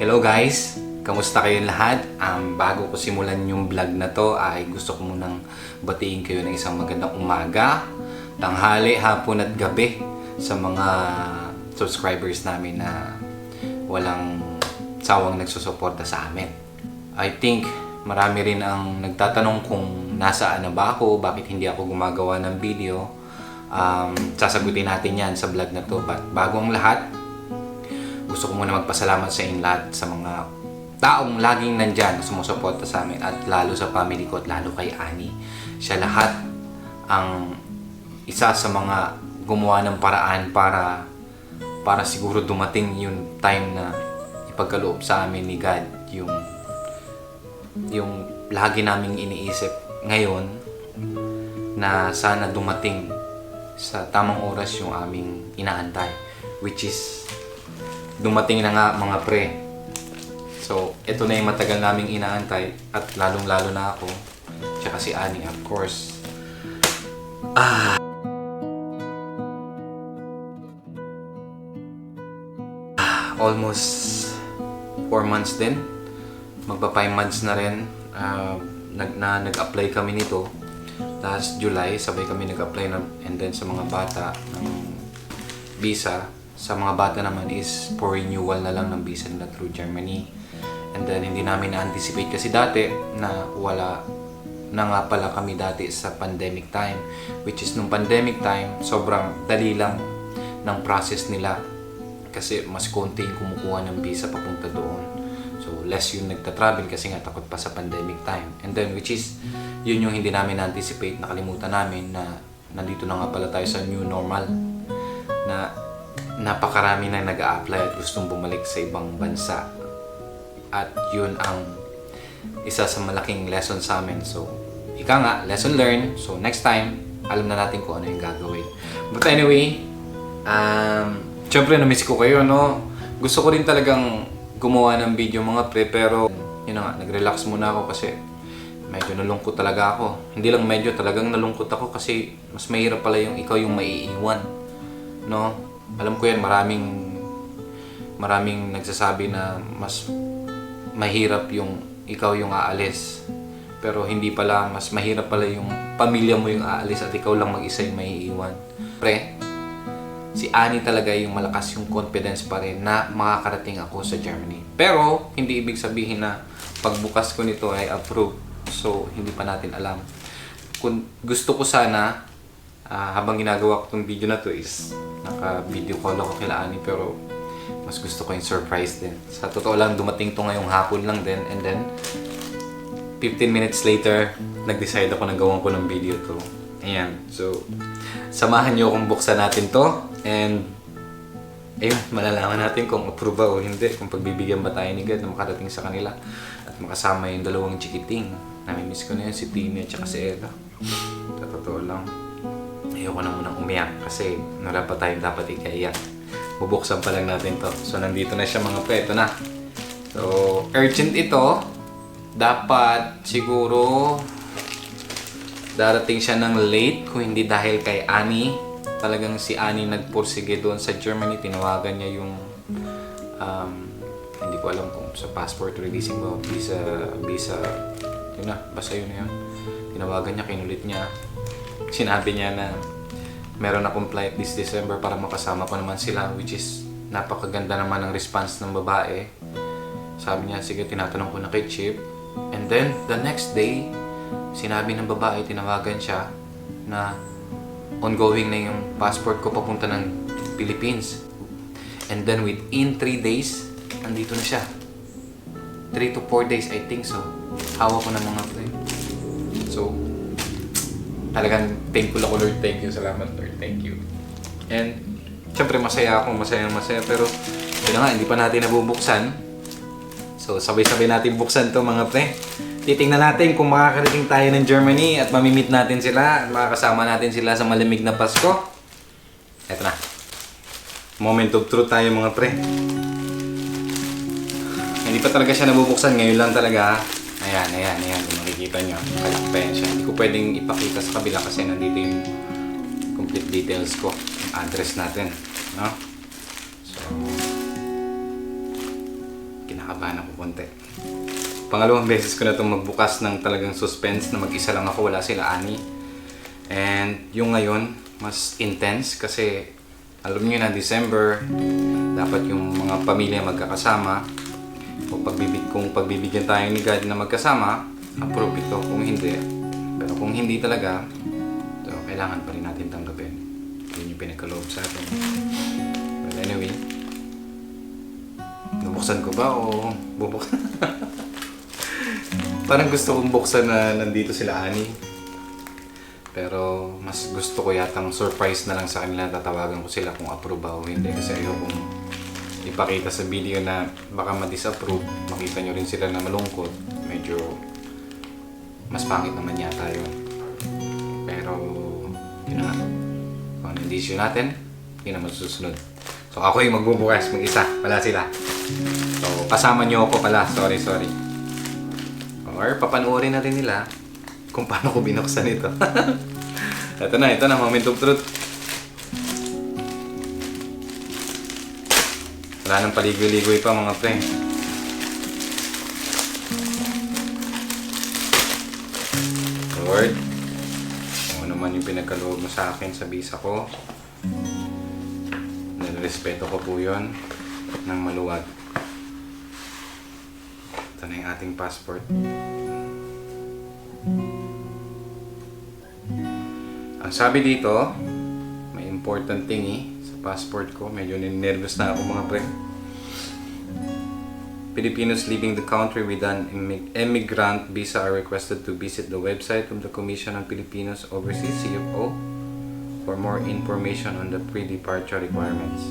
Hello guys! Kamusta kayong lahat? Bago ko simulan yung vlog na to ay gusto ko munang batiin kayo ng isang magandang umaga, tanghali, hapon at gabi sa mga subscribers namin na walang sawang nagsusuporta sa amin. I think marami rin ang nagtatanong kung nasaan na ba ako, bakit hindi ako gumagawa ng video. Sasagutin natin yan sa vlog na to. But bago ang lahat, gusto ko muna magpasalamat sa inyo lahat sa mga taong laging nandyan na sumusuporta sa amin at lalo sa family ko at lalo kay Ani. Siya lahat ang isa sa mga gumawa ng paraan para siguro dumating yung time na ipagkaloob sa amin ni God yung lagi naming iniisip ngayon na sana dumating sa tamang oras yung aming inaantay, which is dumating na nga mga pre. So, ito na yung matagal naming inaantay at lalong-lalo na ako. Tsaka si Ani, of course. Almost 4 months din. Magpa 5 months na rin. Nag-apply kami nito. Last July, sabay kami nag-apply and then sa mga bata ng visa. Sa mga bata naman is for renewal na lang ng visa nila through Germany. And then hindi namin na-anticipate kasi dati na wala na nga pala kami dati sa pandemic time. Which is nung pandemic time, sobrang dali lang ng process nila. Kasi mas konti yung kumukuha ng visa papunta doon. So less yung nagta-travel kasi nga takot pa sa pandemic time. And then which is yun yung hindi namin na-anticipate, nakalimutan namin na nandito na nga pala tayo sa new normal. Na napakarami na nag-a-apply at gustong bumalik sa ibang bansa. At yun ang isa sa malaking lesson sa amin. So, ika nga, lesson learned. So, next time, alam na natin kung ano yung gagawin. But anyway, syempre na-miss ko kayo, no? Gusto ko rin talagang gumawa ng video mga pre, pero yun na nga, nag-relax muna ako kasi medyo nalungkot talaga ako. Hindi lang medyo, talagang nalungkot ako kasi mas mahirap pala yung ikaw yung maiiwan, no? Alam ko yan, maraming nagsasabi na mas mahirap yung ikaw yung aalis. Pero hindi pala, mas mahirap pala yung pamilya mo yung aalis at ikaw lang mag-isa yung maiiwan. Pre, si Ani talaga yung malakas yung confidence pa rin na makakarating ako sa Germany. Pero, hindi ibig sabihin na pagbukas ko nito ay approved. So, hindi pa natin alam. Kung gusto ko sana, habang ginagawa ko tong video na to is naka-video call ako kila Ani, pero mas gusto ko yung surprise din. Sa totoo lang, dumating to ngayong hapon lang din, and then 15 minutes later, nag-decide ako na gawan ko ng video to. Ayan. So, samahan nyo kung buksan natin to, and ayun, malalaman natin kung approve ba o hindi, kung pagbibigyan ba tayo ni God na makarating sa kanila at makasama yung dalawang chikiting. Namimiss ko na yun, si Timmy at saka si Ella. Sa totoo lang, ayoko na munang umiyak kasi wala pa tayong dapat ikaiyak. Bubuksan pa lang natin to. So, nandito na siya mga pre. Ito na. So, urgent ito. Dapat siguro darating siya ng late kung hindi dahil kay Ani. Talagang si Ani nagpursige doon sa Germany. Tinawagan niya yung hindi ko alam kung sa passport releasing ba, visa yun na, basta yun na yun. Tinawagan niya, kinulit niya. Sinabi niya na meron akong flight this December para makasama ko naman sila, which is napakaganda naman ng response ng babae. Sabi niya, sige, tinatanong ko na kay Chip. And then, the next day, sinabi ng babae, tinawagan siya na ongoing na yung passport ko papunta ng Philippines. And then within 3 days, andito na siya. 3 to 4 days, I think so. Hawak ko ng mga pre. So, talagang thankful ako, Lord. Thank you. Salamat, Lord. Thank you. And, syempre masaya ako. Masaya. Pero, yun na nga, hindi pa natin nabubuksan. So, sabay-sabay natin buksan to mga pre. Titingnan natin kung makakarating tayo ng Germany at mamimit natin sila at makakasama natin sila sa malamig na Pasko. Eto na. Moment of truth tayo mga pre. Hindi pa talaga siya nabubuksan. Ngayon lang talaga. Ayan. Kung makikita nyo. Kalaki pa yan siya. Hindi ko pwedeng ipakita sa kabila kasi nandito yung complete details ko. Yung address natin. No? So, kinakabahan ako konti. Pangalawang beses ko na itong magbukas ng talagang suspense na mag-isa lang ako, wala sila Ani. And yung ngayon, mas intense kasi alam niyo na December, dapat yung mga pamilya magkakasama. Kung pagbibigyan tayo ni God na magkasama, approve ito. Kung hindi, pero kung hindi talaga, so, kailangan pa rin natin tanggapin. Yun yung pinagkaloob sa atin. Well, anyway, nabuksan ko ba o bubuksan? Parang gusto kong buksan na nandito sila Ani. Pero mas gusto ko yatang surprise na lang sa kanila. Tatawagan ko sila kung approve ba o hindi. Kasi ayokong ipakita sa video na baka ma-disapprove. Makita nyo rin sila na malungkot. Medyo mas pangit naman yata yun. Pero yun na nga. Kung ano yung decision natin, yun naman susunod. So ako yung magbubukas mag-isa. Wala sila. So kasama nyo ako pala. Sorry. Or papanoorin na rin nila kung paano ko binuksan ito. ito na, moment of truth. Wala nang paligoy-ligoy pa mga pre. Lord, kung ano man yung pinagkaloob mo sa akin sa visa ko, nirespeto ko po yun ng maluwag. Ito na yung ating passport. Ang sabi dito, may important thing sa passport ko. Medyo nervous na ako mga pre. Filipinos leaving the country with an immigrant visa are requested to visit the website of the Commission on Filipinos Overseas, CFO, for more information on the pre-departure requirements.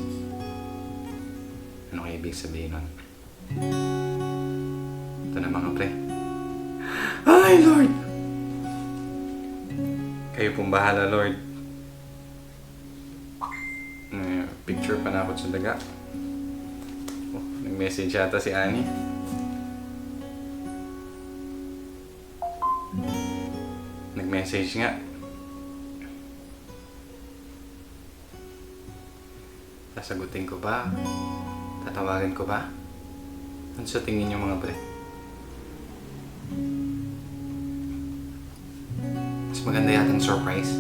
Ano kaya ibig sabihin nun? Ito na mga pre. Ay, Lord! Kayo pong bahala, Lord. Picture pa na ako sa daga. Oh, nag-message yata si Ani. Nag-message nga. Sasagutin ko ba? Tatawagan ko ba? Ano sa tingin niyo mga pre? Mas maganda yata ang surprise.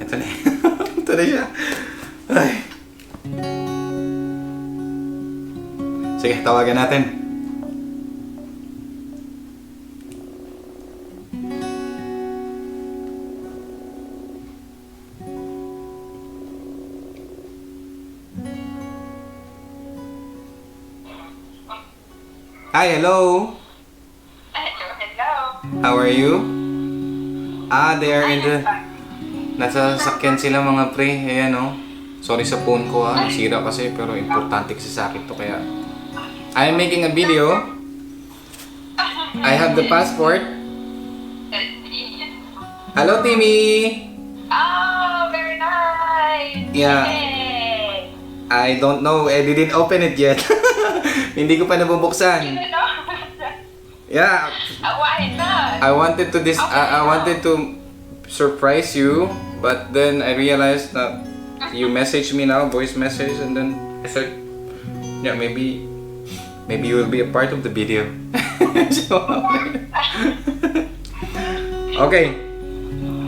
Ito na. Ito na siya. Ay. Sige, tawagan natin. Hi, hello. How are you? They are in the... Nasa sasakyan sila mga pre. Ayan o. Sorry sa phone ko ha. Nasira kasi pero importante kasi sa akin to kaya... I'm making a video. I have the passport. Hello, Timmy! Oh, very nice! Yeah. Yay! I don't know. I didn't open it yet. Hindi ko pa nabubuksan. Yeah. Why not? I wanted to surprise you, but then I realized that you messaged me now, voice message, and then I said, yeah, maybe you will be a part of the video. So, okay,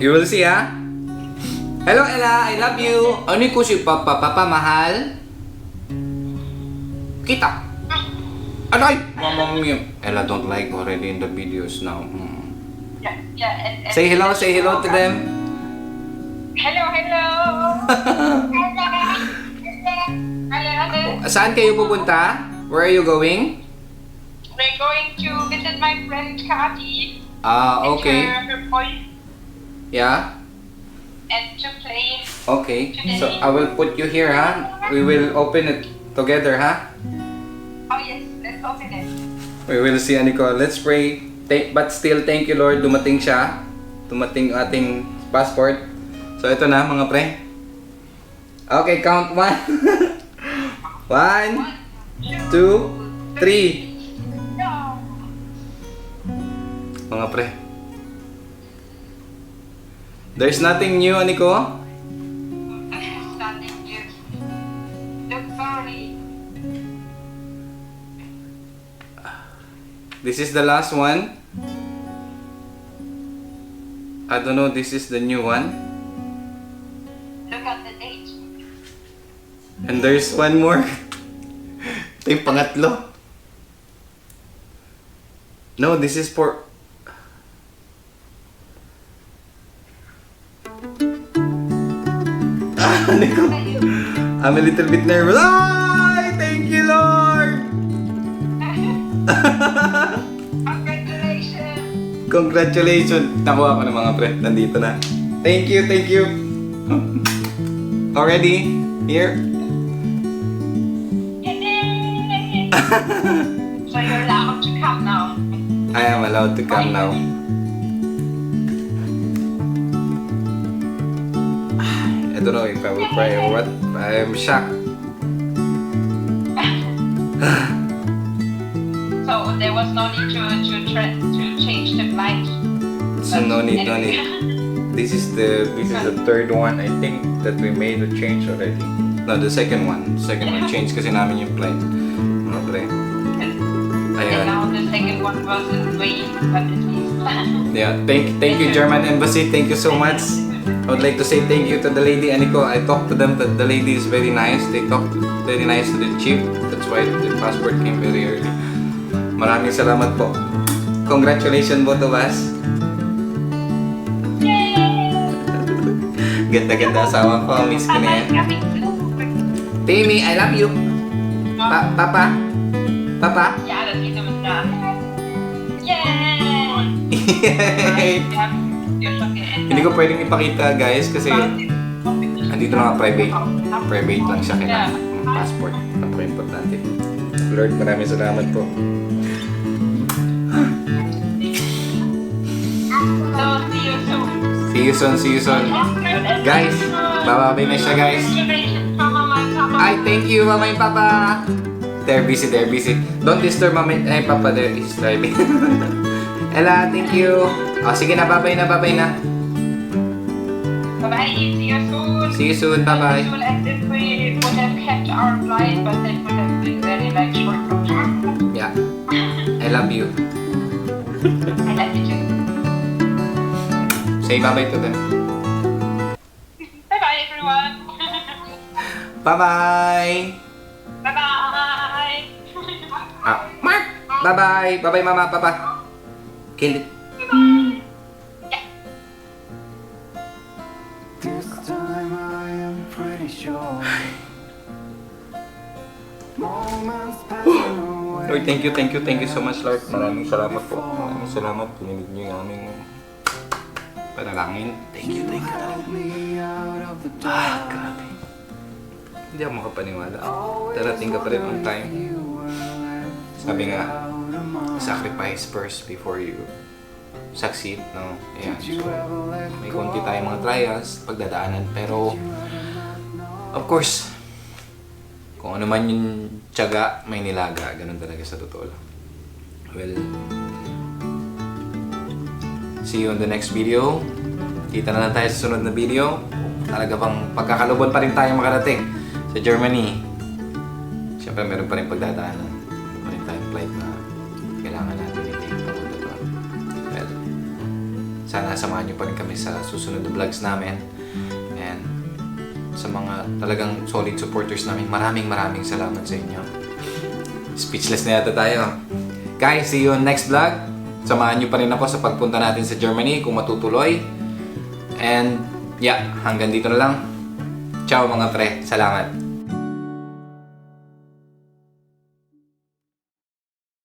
you will see, ha? Hello, Ella, I love you. Ano ko si Papa mahal? Kita. Ano ay? Mama mia. Ella don't like already in the videos now. Yeah. Say hello to them. Hello. Hello. Saan kayo pupunta? Where are you going? We're going to visit my friend Kati. Okay. Her boy Yeah? and to play. Okay. So, I will put you here, ha? We will open it together, ha? Oh yes, let's open it. We will see, Nicole. Let's pray. But still, thank you, Lord. Dumating siya. Dumating ating passport. So, ito na, mga pre. Okay, count 1. 1, 2, 3. No. Mga pre. There's nothing new, Nico. Nothing new. Look, sorry. This is the last one. I don't know, this is the new one. Look at the date. And there's one more. Ito yung pangatlo. No, this is for... Ano ko? I'm a little bit nervous. Ay! Thank you, Lord! Congratulations. Congratulations! Nakuha ko ng mga pre. Nandito na. Thank you, thank you. Already? Here? Yay! So you're allowed to come now. I am allowed to come now. I don't know if I will cry or what. I am shocked. So there was no need to change the flight. So no need, no need. This is the third one. I think that we made a change already. No, the second one. Second one change kasi namin yung flight. Mga pre. And Ayan. now the second one wasn't waiting, but at least. Yeah, thank you German Embassy. Thank you so much. I would like to say thank you to the lady Aniko. I talked to them that the lady is very nice. They talked very nice to the chief. That's why the passport came very early. Maraming salamat po. Congratulations both of us. Ganda-ganda asawa ko. Miss ko na yan. Timmy, I love you. Papa? Papa? Ja, das geht damit da. Yay! Yay! Wir haben schon geändert. Hindi ko pwedeng ipakita guys kasi andito lang private. Private lang siya kailangan ng passport. Napaka-importante. Lord, maraming salamat po. So, see you soon. See you soon, see you soon. Guys, bababay na siya guys. Congratulations, Mama and Papa. Ay, thank you, Mama and Papa. They're busy, they're busy. Don't disturb Mama and Papa, they're driving. Ella, thank you. Oh, sige na, babay na, babay na. Bye-bye, see you soon. See you soon, bye-bye. Soon as if we would have kept our flight, but that would have been very like short. Yeah, I love you. I love you too. Say bye-bye to them. Bye-bye, everyone. Bye-bye. Bye-bye. Mark! Bye-bye. Bye-bye, Mama, Papa. Kill it. This time I am pretty sure. Moments passing away. Lord, thank you so much, Lord. Maraming salamat po. Maraming salamat. Pininig niyo yung aming panalangin. Thank you. Help me out of the dark. Grabe. Hindi ako makapaniwala. Darating ka pa rin on time. Sabi nga, sacrifice first before you succeed, no? Ayan. So, may konti tayong mga trials, pagdadaanan. Pero, of course, kung ano man yung tiyaga, may nilaga. Ganun talaga sa totoo lang. Well, see you on the next video. Kita na lang tayo sa sunod na video. Talaga bang pagkakalubon pa rin tayo makarating sa Germany. Siyempre, meron pa rin pagdadaanan. Meron pa rin tayong flight na kailangan natin i-take papunta pa. Well, sana samahan niyo pa rin kami sa susunod na vlogs namin. And sa mga talagang solid supporters namin, maraming salamat sa inyo. Speechless na yata tayo. Guys, see you on next vlog. Samahan niyo pa rin ako sa pagpunta natin sa Germany kung matutuloy. And yeah, hanggang dito na lang. Ciao mga pre. Salamat.